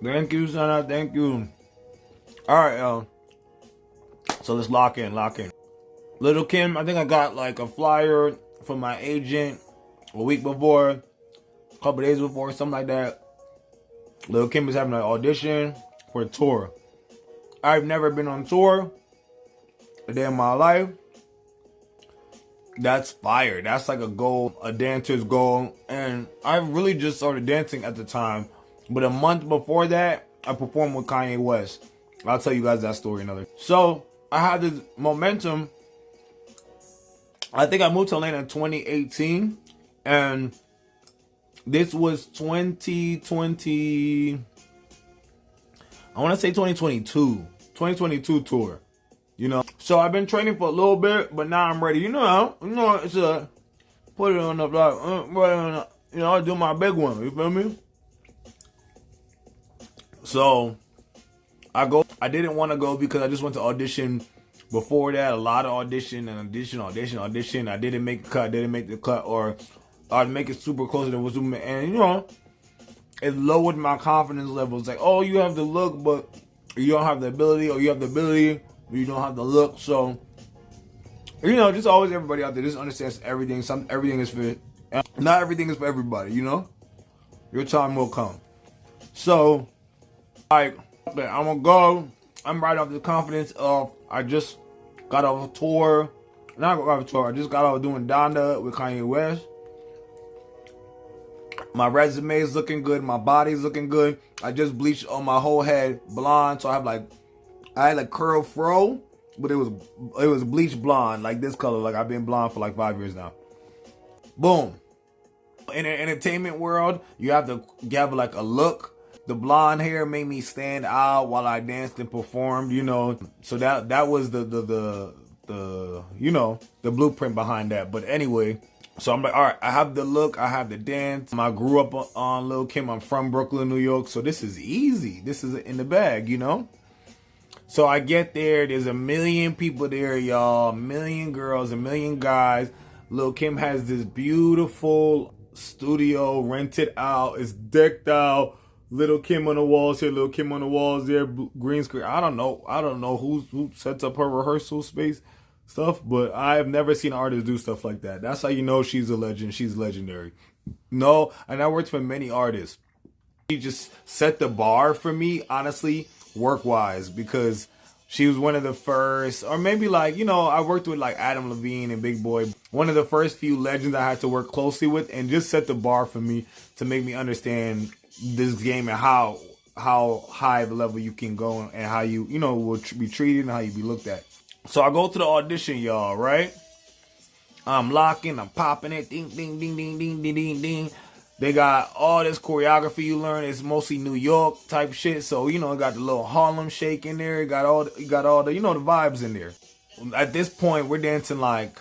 Thank you, Sana. Thank you. All right, yo. So let's lock in. Lock in. Little Kim, I think I got like a flyer from my agent a week before, a couple days before, something like that. Little Kim is having an audition for a tour. I've never been on tour a day in my life. That's fire. That's like a goal, a dancer's goal. And I really just started dancing at the time. But a month before that, I performed with Kanye West. I'll tell you guys that story another. So I had this momentum. I think I moved to Atlanta in 2018. And this was 2020. I want to say 2022. 2022 tour. You know, so I've been training for a little bit, but now I'm ready. It's a put it on the block. I do my big one. You feel me? So I go. I didn't want to go because I just went to audition. Before that, a lot of audition. I didn't make the cut. Didn't make the cut, or I'd make it super close to the Zoom, and it lowered my confidence levels. Like, oh, you have the look, but you don't have the ability, or you have the ability. You don't have the look, so just always everybody out there just understands everything. Everything is for not everything is for everybody. Your time will come. So, okay, I'm gonna go. I'm right off the confidence of I just got off a tour. Not off a tour. I just got off doing Donda with Kanye West. My resume is looking good. My body's looking good. I just bleached on my whole head blonde, so I had like curl fro, but it was bleached blonde, like this color. Like I've been blonde for like 5 years now. Boom. In the entertainment world, you have like a look. The blonde hair made me stand out while I danced and performed. So that was the blueprint behind that. But anyway, so I'm like, all right, I have the look, I have the dance. I grew up on Lil Kim. I'm from Brooklyn, New York, so this is easy. This is in the bag, So I get there. There's a million people there, y'all. A million girls, a million guys. Lil Kim has this beautiful studio rented out. It's decked out. Little Kim on the walls here. Little Kim on the walls there. Green screen. I don't know who sets up her rehearsal space stuff, but I have never seen an artist do stuff like that. That's how you know she's a legend. She's legendary. No, and I worked for many artists. She just set the bar for me, honestly, work-wise, because she was one of the first, or maybe I worked with like Adam Levine and Big Boy, one of the first few legends I had to work closely with, and just set the bar for me to make me understand this game and how high of a level you can go and how you will be treated and how you be looked at. So I go to the audition, y'all, right? I'm locking, I'm popping it, ding, ding, ding, ding, ding, ding, ding, ding. They got all this choreography you learn. It's mostly New York type shit. So, it got the little Harlem shake in there. It got all the, the vibes in there. At this point, we're dancing like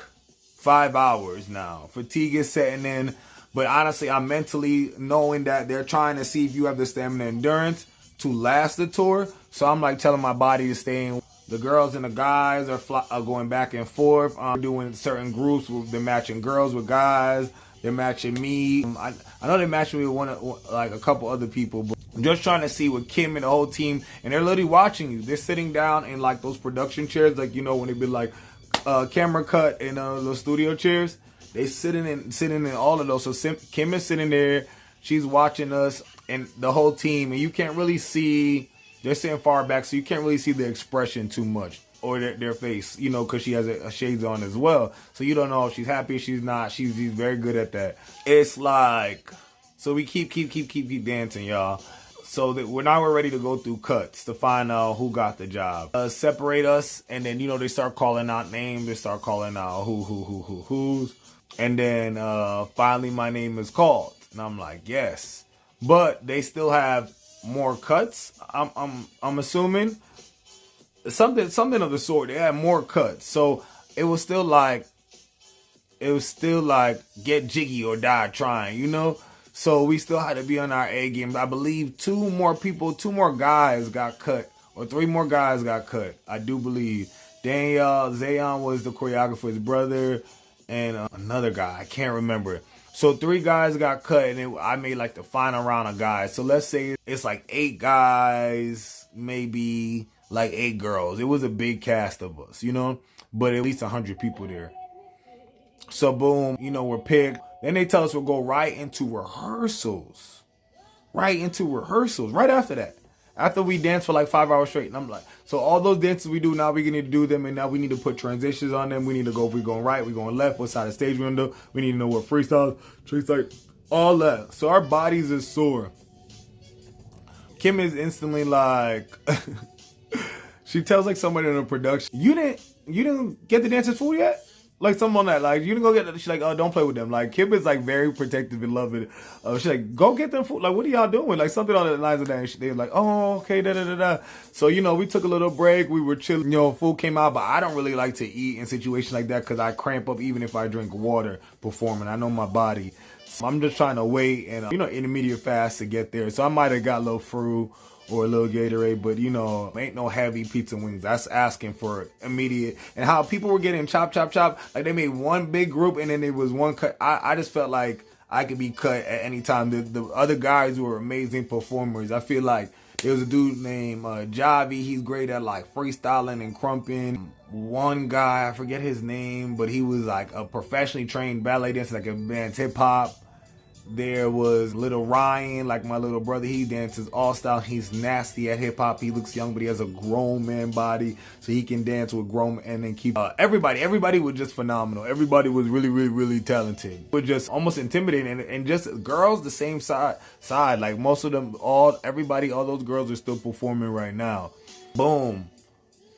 5 hours now. Fatigue is setting in. But honestly, I'm mentally knowing that they're trying to see if you have the stamina and endurance to last the tour. So I'm like telling my body to stay in. The girls and the guys are going back and forth. Doing certain groups. They're matching girls with guys. They're matching me. I know they're matching me with a couple other people, but I'm just trying to see with Kim and the whole team, and they're literally watching you. They're sitting down in like those production chairs, when they be like camera cut in those studio chairs. They sitting in all of those. So Kim is sitting there, she's watching us and the whole team, and you can't really see. They're sitting far back, so you can't really see the expression too much. Or their face, because she has a shades on as well. So you don't know if she's happy, if she's not. She's very good at that. It's like, so we keep dancing, y'all. So that we're ready to go through cuts to find out who got the job. Separate us, and then they start calling out names. They start calling out who's, and then finally my name is called, and I'm like yes, but they still have more cuts. I'm assuming. Something of the sort. They had more cuts, so it was still like get jiggy or die trying, So we still had to be on our A game. I believe two more guys got cut, or 3 more guys got cut. I do believe Daniel Zayon was the choreographer's brother, and another guy I can't remember. So 3 guys got cut, and I made like the final round of guys. So let's say it's like 8 guys, maybe like 8 girls. It was a big cast of us, you know, but at least 100 people there. So boom, you know, we're picked. Then they tell us we'll go right into rehearsals. Right after that. After we dance for like 5 hours straight. And I'm like, so all those dances we do now, we need to do them. And now we need to put transitions on them. We need to go, if we're going right, we're going left, what side of the stage window. We need to know what freestyle, tricks, like all that. So our bodies is sore. Kim is instantly like, she tells like somebody in the production, you didn't get the dancers food yet? Like something on that, like you didn't go get. She's like, oh, don't play with them. Like Kim is like very protective and loving. She's like, go get them food. Like, what are y'all doing? Like something on the lines of that. And they were like, oh, okay, da da da da. So you know, we took a little break. We were chilling. You know, food came out, but I don't really like to eat in situations like that because I cramp up even if I drink water performing. I know my body. So I'm just trying to wait and you know, intermediate fast to get there. So I might have got a little fruit or a little Gatorade, but you know, ain't no heavy pizza wings. That's asking for immediate. And how people were getting chop. Like they made one big group and then there was one cut. I just felt like I could be cut at any time. The other guys were amazing performers. I feel like there was a dude named Javi. He's great at like freestyling and crumping. One guy, I forget his name, but he was like a professionally trained ballet dancer, like advanced hip hop. There was little Ryan, like my little brother. He dances all style. He's nasty at hip hop. He looks young, but he has a grown man body, so he can dance with grown and then keep everybody was just phenomenal. Everybody was really talented. But just almost intimidating, and just girls the same side. Like most of them, all those girls are still performing right now. Boom.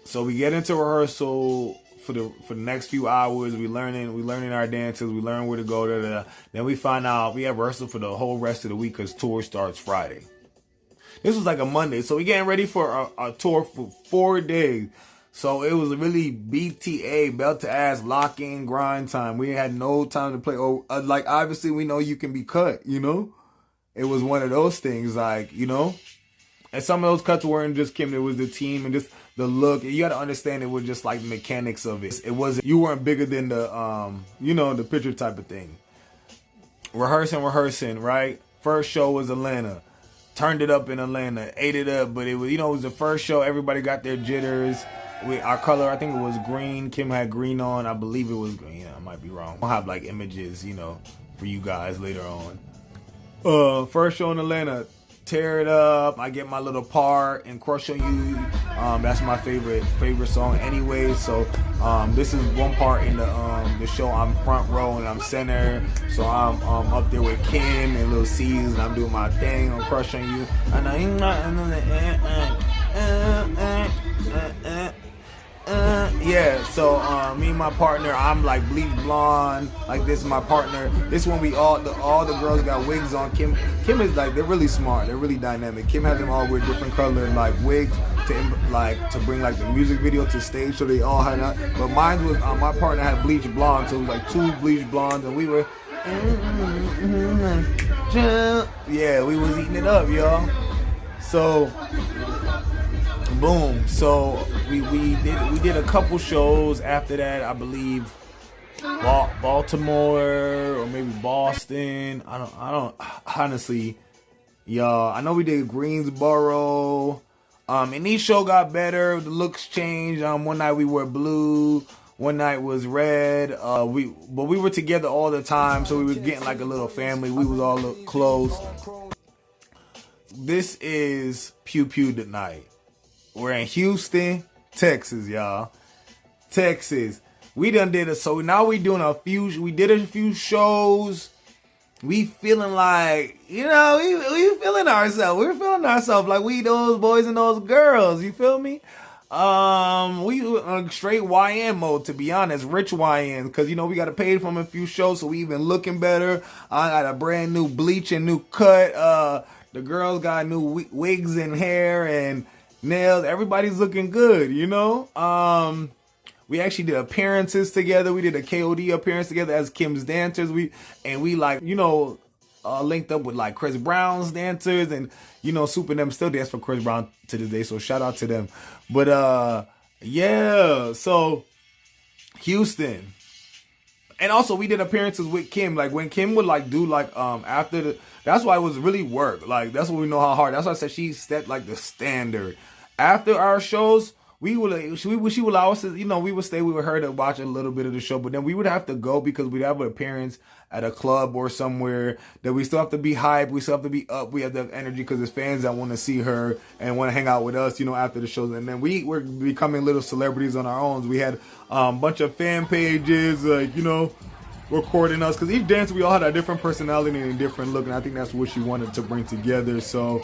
So we get into rehearsal. For the next few hours, we learning our dances, we learn where to go. Then we find out we have rehearsal for the whole rest of the week because tour starts Friday. This was like a Monday, so we getting ready for a tour for 4 days. So it was really BTA, belt to ass, lock in, grind time. We had no time to play. Like obviously we know you can be cut, you know. It was one of those things, like, you know. And some of those cuts weren't just Kim, it was the team and just the look. You got to understand it was just like the mechanics of it. It wasn't, you weren't bigger than the, you know, the picture type of thing. Rehearsing, right? First show was Atlanta. Turned it up in Atlanta, ate it up, but it was, you know, it was the first show. Everybody got their jitters. Our color, I think it was green. Kim had green on. I believe it was green. I might be wrong. I'll have like images, you know, for you guys later on. First show in Atlanta. Tear it up. I get my little part and Crush on You. That's my favorite song anyway. So this is one part in the show. I'm front row and I'm center. So I'm up there with Kim and Lil C's and I'm doing my thing on Crush on You. Yeah, so me and my partner, I'm like bleach blonde, like this is my partner. This one we all the girls got wigs on. Kim is like, they're really smart, they're really dynamic. Kim had them all wear different color like wigs to bring like the music video to stage, so they all had that. But mine was my partner had bleach blonde, so it was like 2 bleach blondes, and we were yeah, we was eating it up, y'all. So boom. So we did a couple shows after that. I believe Baltimore or maybe Boston. I don't honestly, y'all. I know we did Greensboro. And each show got better. The looks changed. One night we wore blue. One night was red. But we were together all the time, so we were getting like a little family. We was all close. This is Pew Pew tonight. We're in Houston, Texas, y'all. Texas. We done did it. So now we did a few shows. We feeling like, you know, we feeling ourselves. We're feeling ourselves like we those boys and those girls. You feel me? We on straight YN mode, to be honest. Rich YN. Because, you know, we got to pay from a few shows, so we even looking better. I got a brand new bleach and new cut. The girls got new wigs and hair and nails. Everybody's looking good, you know. We actually did appearances together. We did a KOD appearance together as Kim's dancers. We like, you know, linked up with like Chris Brown's dancers, and you know, Soup and them still dance for Chris Brown to this day. So shout out to them. But yeah, so Houston. And also we did appearances with Kim. Like when Kim would like do like after the, that's why it was really work. Like that's when we know how hard. That's why I said she set like the standard. After our shows, she would allow us to, you know, we would stay with her to watch a little bit of the show, but then we would have to go because we'd have an appearance at a club or somewhere that we still have to be hyped, we still have to be up, we have to have energy because there's fans that want to see her and want to hang out with us, you know, after the shows. And then we were becoming little celebrities on our own. We had a bunch of fan pages, like, you know, recording us, because each dancer we all had a different personality and a different look, and I think that's what she wanted to bring together. So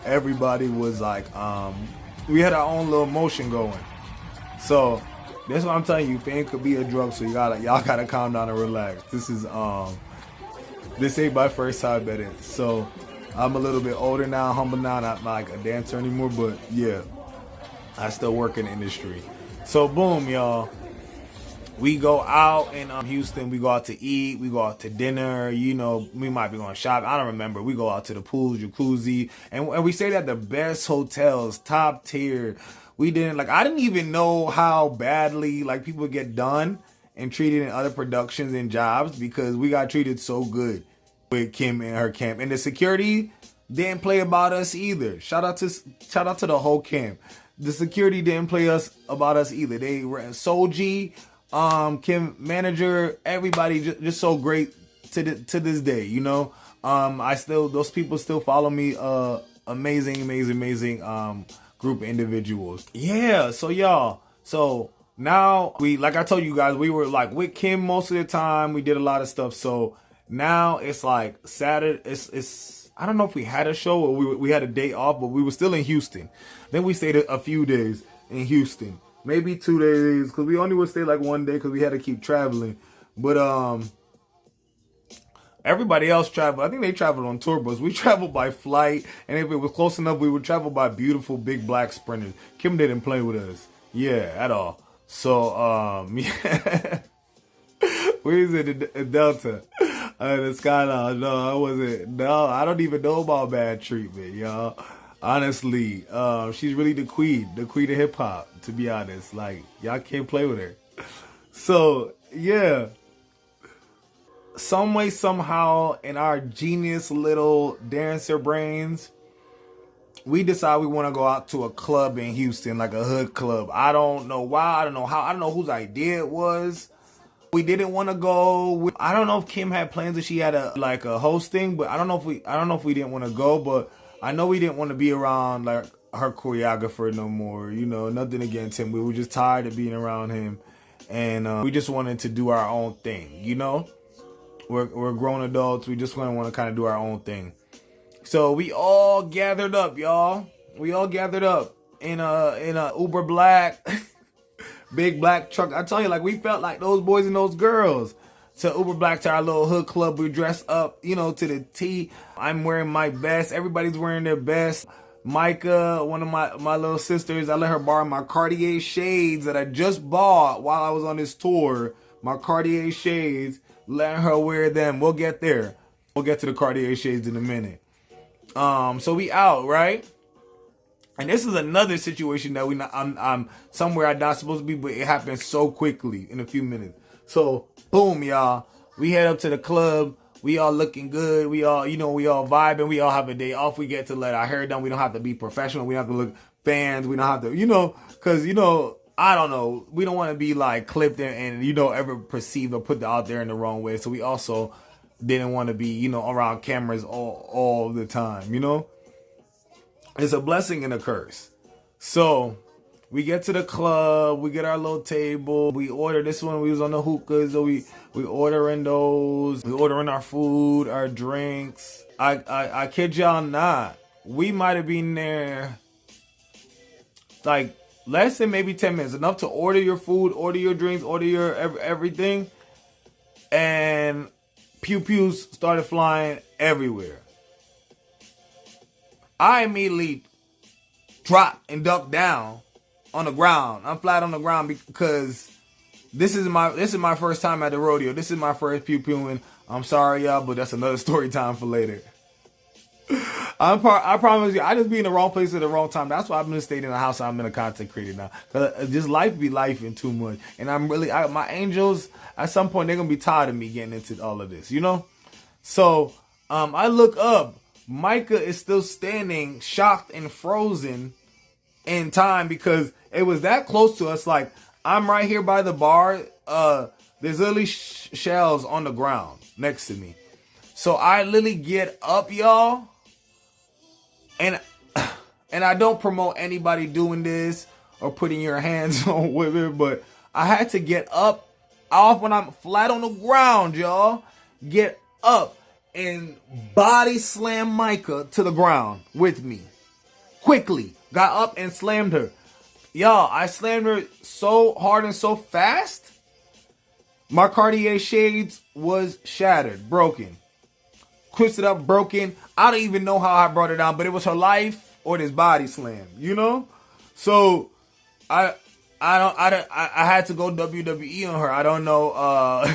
everybody was like, we had our own little motion going. So that's what I'm telling you, fame could be a drug, so y'all gotta calm down and relax. This ain't my first time at it. So I'm a little bit older now, humble now, not like a dancer anymore, but yeah, I still work in the industry. So boom, y'all. We go out in Houston, we go out to eat, we go out to dinner, you know, we might be going shopping, I don't remember. We go out to the pool, jacuzzi, and we stayed at the best hotels, top tier. I didn't even know how badly like people get done and treated in other productions and jobs because we got treated so good with Kim and her camp. And the security didn't play about us either. Shout out to the whole camp. The security didn't play about us either. They were Soji, Kim manager, everybody just so great to this day, you know. Those people still follow me. Amazing group of individuals. Yeah, so y'all, so now like I told you guys, we were like with Kim most of the time. We did a lot of stuff. So now it's like Saturday. It's I don't know if we had a show or we had a day off, but we were still in Houston. Then we stayed a few days in Houston. Maybe 2 days, because we only would stay like 1 day because we had to keep traveling. But everybody else traveled. I think they traveled on tour bus. We traveled by flight, and if it was close enough, we would travel by beautiful big black Sprinters. Kim didn't play with us, yeah, at all. So yeah. We was in the Delta, the Skyliner. No, I wasn't. No, I don't even know about bad treatment, y'all. Honestly, she's really the queen of hip hop, to be honest. Like, y'all can't play with her. So, yeah. Some way, somehow, in our genius little dancer brains, we decide we want to go out to a club in Houston, like a hood club. I don't know why. I don't know how. I don't know whose idea it was. We didn't want to go. I don't know if Kim had plans that she had a hosting, but I don't know if we didn't want to go, but I know we didn't want to be around like her choreographer no more. You know, nothing against him. We were just tired of being around him, and we just wanted to do our own thing. You know, we're grown adults. We just want to kind of do our own thing. So we all gathered up, y'all. We all gathered up in a Uber Black, big black truck. I tell you, like we felt like those boys and those girls. To Uber Black, to our little hood club. We dressed up, you know, to the T. I'm wearing my best. Everybody's wearing their best. Micah, one of my little sisters, I let her borrow my Cartier shades that I just bought while I was on this tour. My Cartier shades, letting her wear them. We'll get there. We'll get to the Cartier shades in a minute. So we out, right? And this is another situation that I'm somewhere I'm not supposed to be, but it happened so quickly in a few minutes. So, boom, y'all. We head up to the club. We all looking good. We all vibing. We all have a day off. We get to let our hair done. We don't have to be professional. We don't have to look fans. We don't have to, because, I don't know. We don't want to be like clipped and ever perceived or put out there in the wrong way. So we also didn't want to be, around cameras all the time, It's a blessing and a curse. So we get to the club, we get our little table, we order this one, we was on the hookahs, so we ordering those, we ordering our food, our drinks. I kid y'all not, we might have been there like less than maybe 10 minutes, enough to order your food, order your drinks, order your everything, and pew-pews started flying everywhere. I immediately dropped and ducked down on the ground. I'm flat on the ground because this is my first time at the rodeo. This is my first pew-pewing. I'm sorry, y'all, but that's another story time for later. I promise you, I just be in the wrong place at the wrong time. That's why I've been staying in the house. I'm in a content creator now. Cause just life be life in too much. And my angels, at some point, they're going to be tired of me getting into all of this, you know? So, I look up. Micah is still standing, shocked and frozen in time because it was that close to us. Like, I'm right here by the bar. There's literally shells on the ground next to me. So I literally get up, y'all. And I don't promote anybody doing this or putting your hands on women, but I had to get up off when I'm flat on the ground, y'all. Get up and body slam Micah to the ground with me. Quickly. Got up and slammed her. Y'all, I slammed her so hard and so fast. My Cartier shades was shattered, broken. Twisted up, broken. I don't even know how I brought her down, but it was her life or this body slam, you know? So I had to go WWE on her. I don't know.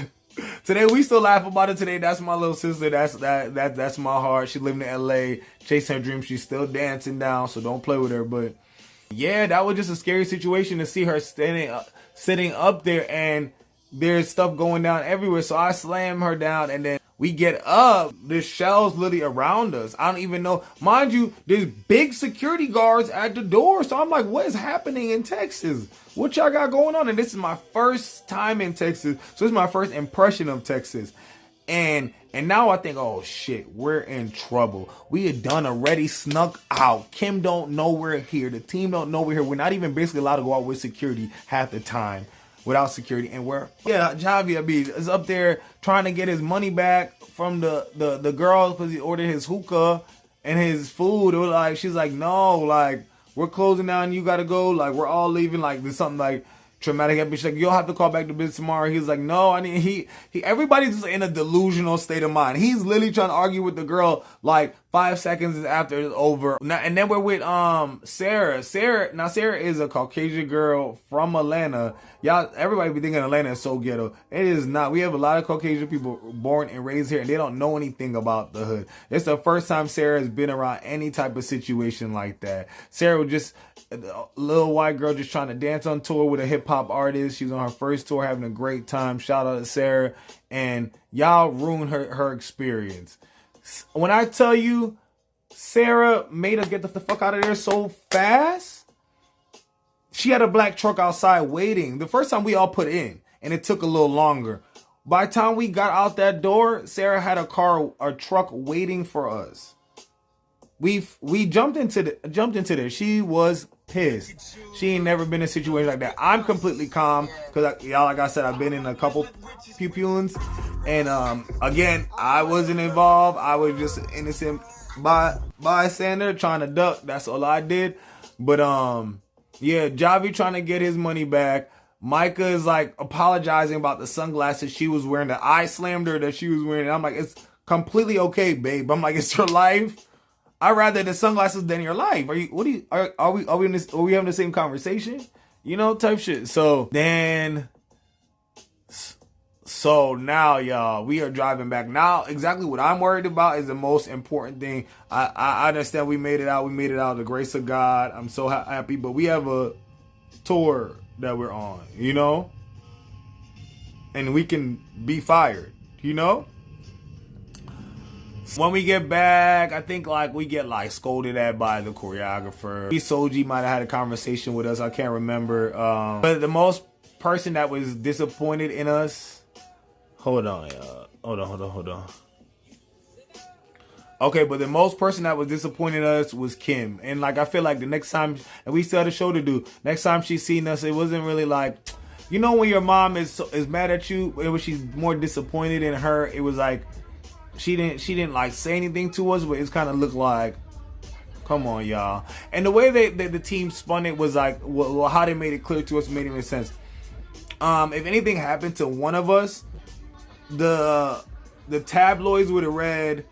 Today we still laugh about it today. That's my little sister. That's my heart. She living in LA, chasing her dreams. She's still dancing down, so don't play with her. But yeah, that was just a scary situation to see her sitting up there, and there's stuff going down everywhere. So I slam her down, and then we get up. There's shells literally around us. I don't even know. Mind you, there's big security guards at the door. So I'm like, what is happening in Texas? What y'all got going on? And this is my first time in Texas. So this is my first impression of Texas. And now I think, oh shit, we're in trouble. We had done already snuck out. Kim don't know we're here. The team don't know we're here. We're not even basically allowed to go out with security half the time. Without security, and Javi is up there trying to get his money back from the girl because he ordered his hookah and his food. It was like, she's like, no, like, we're closing down, you gotta go, like, we're all leaving, like, there's something like traumatic happened. She's like, you'll have to call back to business tomorrow. He's like, no, everybody's just in a delusional state of mind. He's literally trying to argue with the girl like 5 seconds after it's over. Now, and then we're with Sarah. Sarah is a Caucasian girl from Atlanta. Y'all, everybody be thinking Atlanta is so ghetto. It is not. We have a lot of Caucasian people born and raised here, and they don't know anything about the hood. It's the first time Sarah has been around any type of situation like that. Sarah was just a little white girl just trying to dance on tour with a hip hop artist. She was on her first tour having a great time. Shout out to Sarah. And y'all ruined her experience. When I tell you, Sarah made us get the fuck out of there so fast. She had a black truck outside waiting. The first time we all put in, and it took a little longer. By the time we got out that door, Sarah had a truck waiting for us. We jumped into there. She was pissed. She ain't never been in a situation like that. I'm completely calm because y'all, like I said, I've been in a couple pew-pewings, and again, I wasn't involved. I was just an innocent bystander trying to duck. That's all I did. But yeah, Javi trying to get his money back. Micah is like apologizing about the sunglasses she was wearing that I slammed her that she was wearing. And I'm like, it's completely okay, babe. I'm like, it's your life. I'd rather the sunglasses than your life. Are we having the same conversation? You know, type shit. So now, y'all, we are driving back. Now, exactly what I'm worried about is the most important thing. I understand we made it out. We made it out. The grace of God. I'm so happy. But we have a tour that we're on, you know? And we can be fired, you know? When we get back, I think like we get like scolded at by the choreographer. Soji might have had a conversation with us. I can't remember. But the most person that was disappointed in us. Hold on. Okay, but the most person that was disappointed in us was Kim. And like I feel like the next time, and we still had a show to do. Next time she's seen us, it wasn't really like, you know, when your mom is mad at you, it was she's more disappointed in her. It was like she didn't like say anything to us, but it's kind of looked like, come on, y'all. And the way the team spun it was like, well, how they made it clear to us made any sense. If anything happened to one of us, the tabloids would have read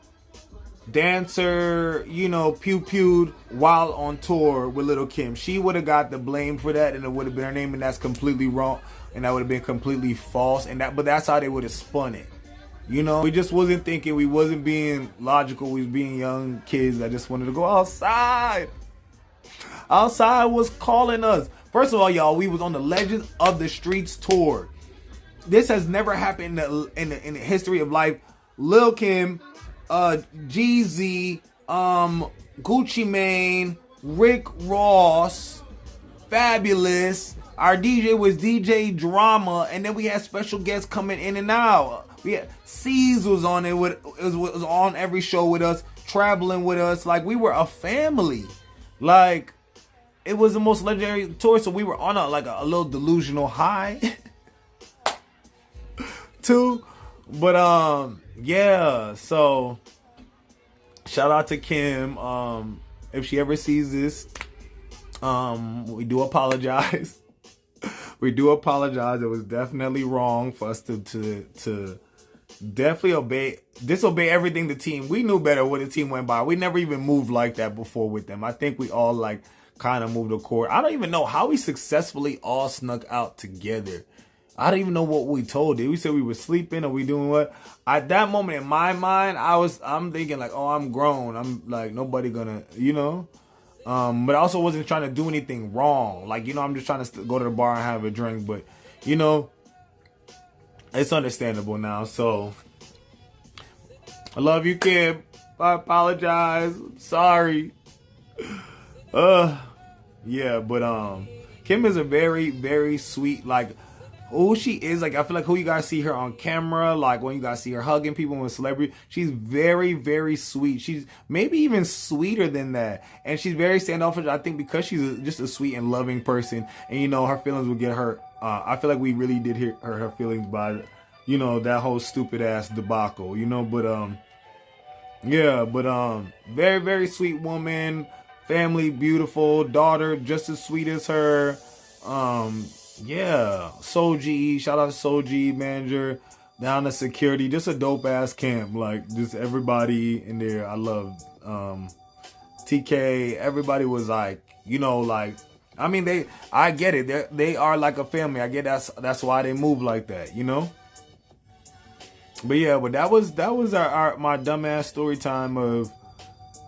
dancer, you know, pew-pewed while on tour with Little Kim. She would have got the blame for that, and it would have been her name, and that's completely wrong, and that would have been completely false. But that's how they would have spun it. You know, we just wasn't thinking. We wasn't being logical. We was being young kids that just wanted to go outside. Outside was calling us. First of all, y'all, we was on the Legends of the Streets tour. This has never happened in the history of life. Lil Kim, Jeezy, Gucci Mane, Rick Ross, Fabulous. Our DJ was DJ Drama, and then we had special guests coming in and out. We had C's was on it was on every show with us, traveling with us. Like, we were a family. Like, it was the most legendary tour, so we were on a little delusional high too. But yeah, so shout out to Kim. If she ever sees this, we do apologize. We do apologize. It was definitely wrong for us to definitely disobey everything the team. We knew better when the team went by. We never even moved like that before with them. I think we all kind of moved accord. I don't even know how we successfully all snuck out together. I don't even know what we told. Did we say we were sleeping or we doing what? At that moment in my mind, I'm thinking like, oh, I'm grown. I'm like, nobody gonna, you know. But I also wasn't trying to do anything wrong. Like, you know, I'm just trying to go to the bar and have a drink. But, you know, it's understandable now. So, I love you, Kim. I apologize. Sorry. Yeah, but Kim is a very, very sweet, like, who she is, like, I feel like who you guys see her on camera, like when you guys see her hugging people with celebrity, she's very, very sweet. She's maybe even sweeter than that, and she's very standoffish. I think because she's just a sweet and loving person, and you know her feelings will get hurt. I feel like we really did hurt her feelings by, you know, that whole stupid ass debacle, you know. But yeah, but very, very sweet woman, family beautiful, daughter just as sweet as her. Yeah, Soji, shout out to Soji, manager, down to security, just a dope ass camp. Like, just everybody in there. I love TK. Everybody was like, you know, like, I mean, I get it. They are like a family. I get that's why they move like that, you know. But yeah, but that was my dumbass story time of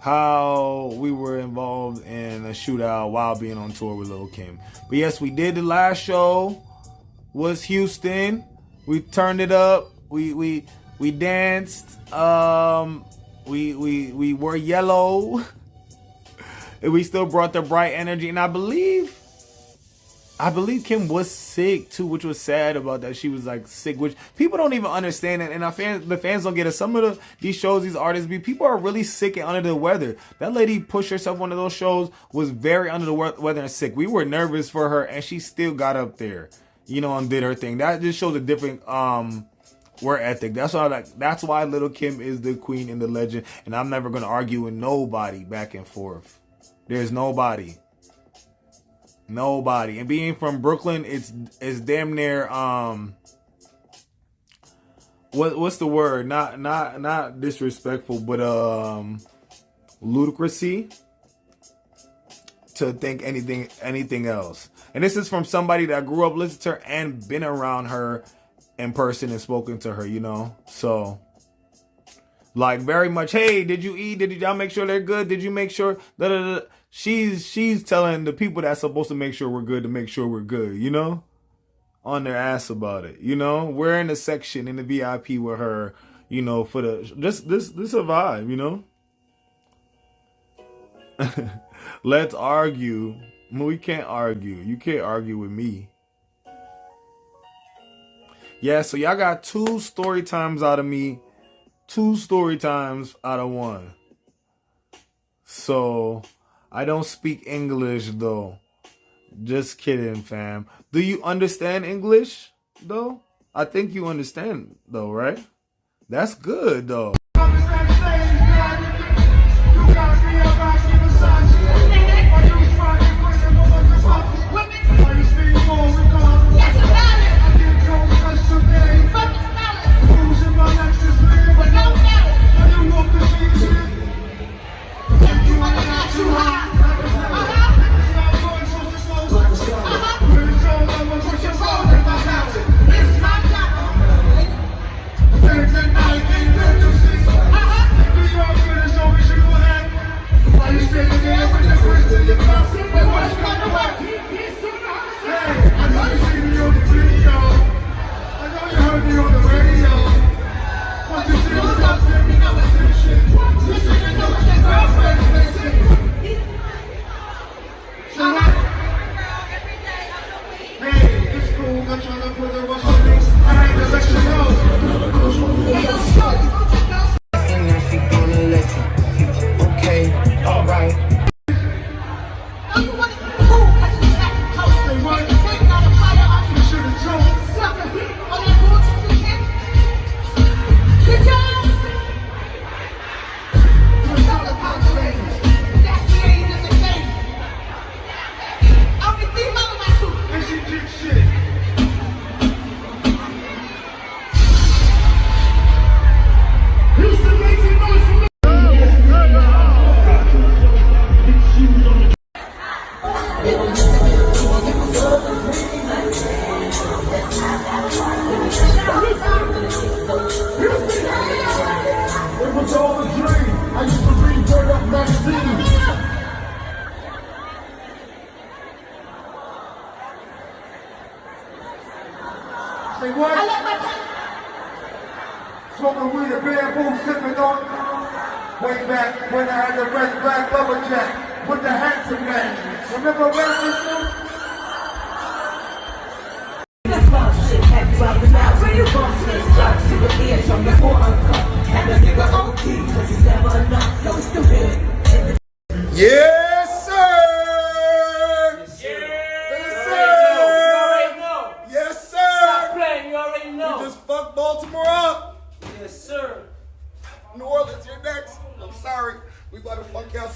how we were involved in a shootout while being on tour with Lil Kim. But yes, we did. The last show was Houston. We turned it up. We danced. We wore yellow. And we still brought the bright energy. And I believe Kim was sick too, which was sad about that. She was like sick, which people don't even understand it. And the fans don't get it. Some of these shows, these artists people are really sick and under the weather. That lady pushed herself one of those shows, was very under the weather and sick. We were nervous for her, and she still got up there, you know, and did her thing. That just shows a different work ethic. That's why Lil Kim is the queen and the legend. And I'm never gonna argue with nobody back and forth. There's nobody. Nobody. And being from Brooklyn, it's damn near what's the word? Not disrespectful, but ludicrousy to think anything else. And this is from somebody that grew up listening to her and been around her in person and spoken to her, you know. So like very much, hey, did you eat? Did y'all make sure they're good? Did you make sure She's telling the people that's supposed to make sure we're good to make sure we're good, you know? On their ass about it, you know? We're in a section in the VIP with her, you know, for this a vibe, you know? Let's argue. We can't argue. You can't argue with me. Yeah, so y'all got 2 story times out of me. 2 story times out of 1. So I don't speak English, though. Just kidding, fam. Do you understand English, though? I think you understand, though, right? That's good, though. Say what? I let my time. Smoking weed and bamboo, sipping on. Way back when I had the red black rubber jack with the hats and that. Remember when this one? Dropping out when you boss me, start to the edge on the more uncut. Have a nigga OT, cause it's never enough. Yo, it's still here. Yes, sir! Yes, sir. Yes, You sir! already know. Yes, sir! Stop playing, you already know. We just fucked Baltimore up. Yes, sir. New Orleans, you're next. I'm sorry. We about to fuck y'all.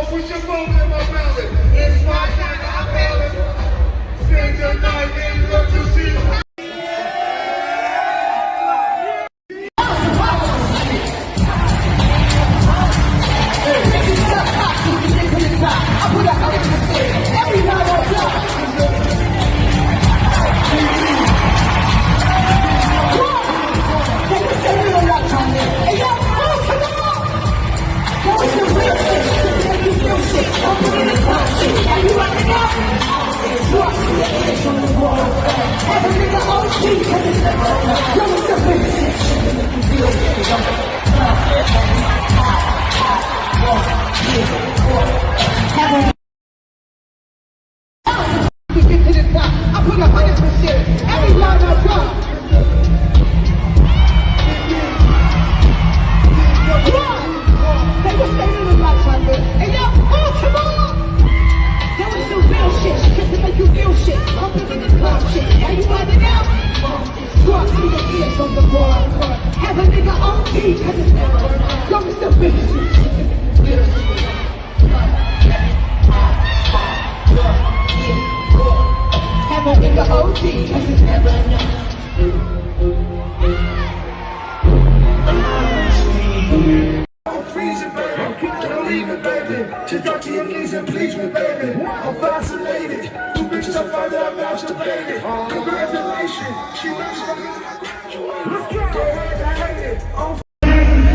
Put your phone in my mouth. It's my time, I feel it. Spend the night and look to see. Have a nigga on T, cause it's never enough. Yo, Mr. Bitch. Have a nigga OT, cause it's never enough. Freeze it, baby. Don't leave me, baby. Just drop to your knees and please me, baby. I'm vacillated. Two bitches so far that I'm masturbated. Congratulations. She raps so good I graduated. Go ahead, I hate it.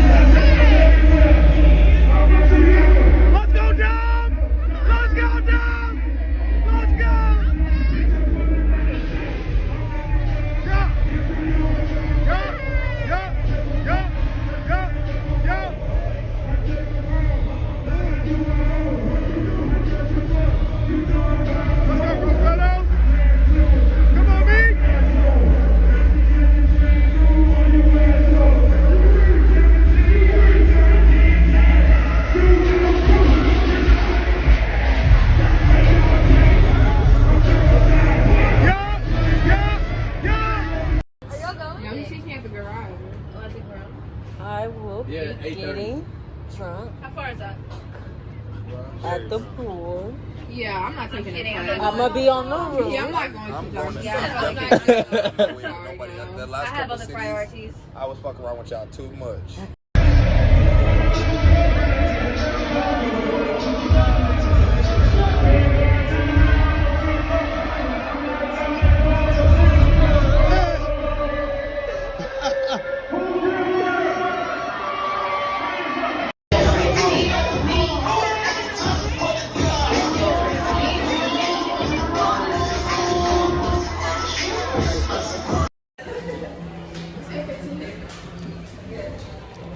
I will be getting drunk. How far is that? At the pool. Yeah, I'm not taking it. I'm gonna be on the roof. Yeah, I'm not going to. I have other priorities. I was fucking around with y'all too much.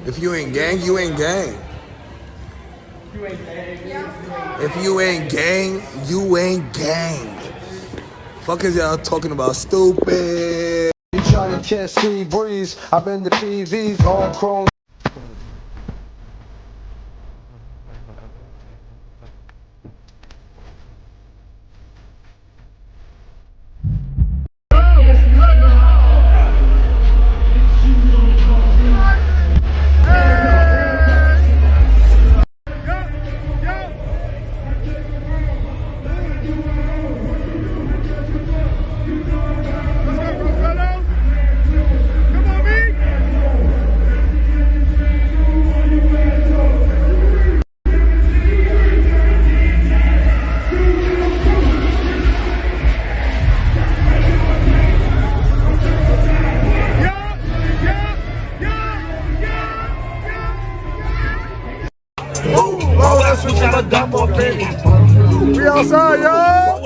If you ain't gang, you ain't gang. If you ain't gang, you ain't gang. Fuck is y'all talking about, stupid? You trying to catch sea breeze? I've been to PVs all chrome. We outside, y'all.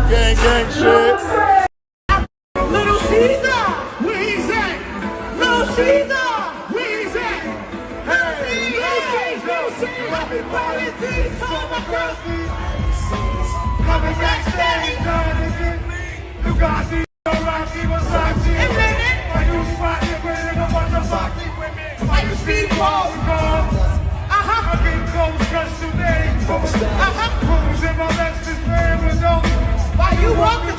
Gang, gang shit. Little Caesar, where he's at? Little Caesar, where he's at? Little Caesar, happy Valentine's, all my girls. Coming backstage, Bugatti, Rossi, Versace. Why you spotting with a bunch of foxy women? Why you speedball? I get close, cause today. Cruising my Lexus, man, with no. Why you walking?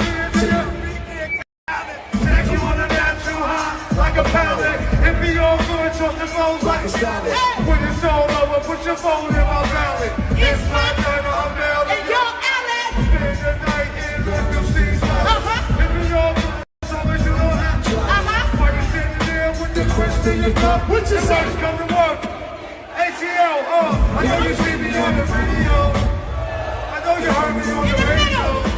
You on a natural high, like a pallet. It be all good, trust the bones like a salad. When it's all over, put your phone in my ballot. It's my turn, I'm down. And you're Alex. Spend the night in Little Caesar. It be all good, so as you don't have to. Why you sitting there with the twist in your cup? What you say? Come to work. ATL, I know you see me on the video. I know you heard me on the radio.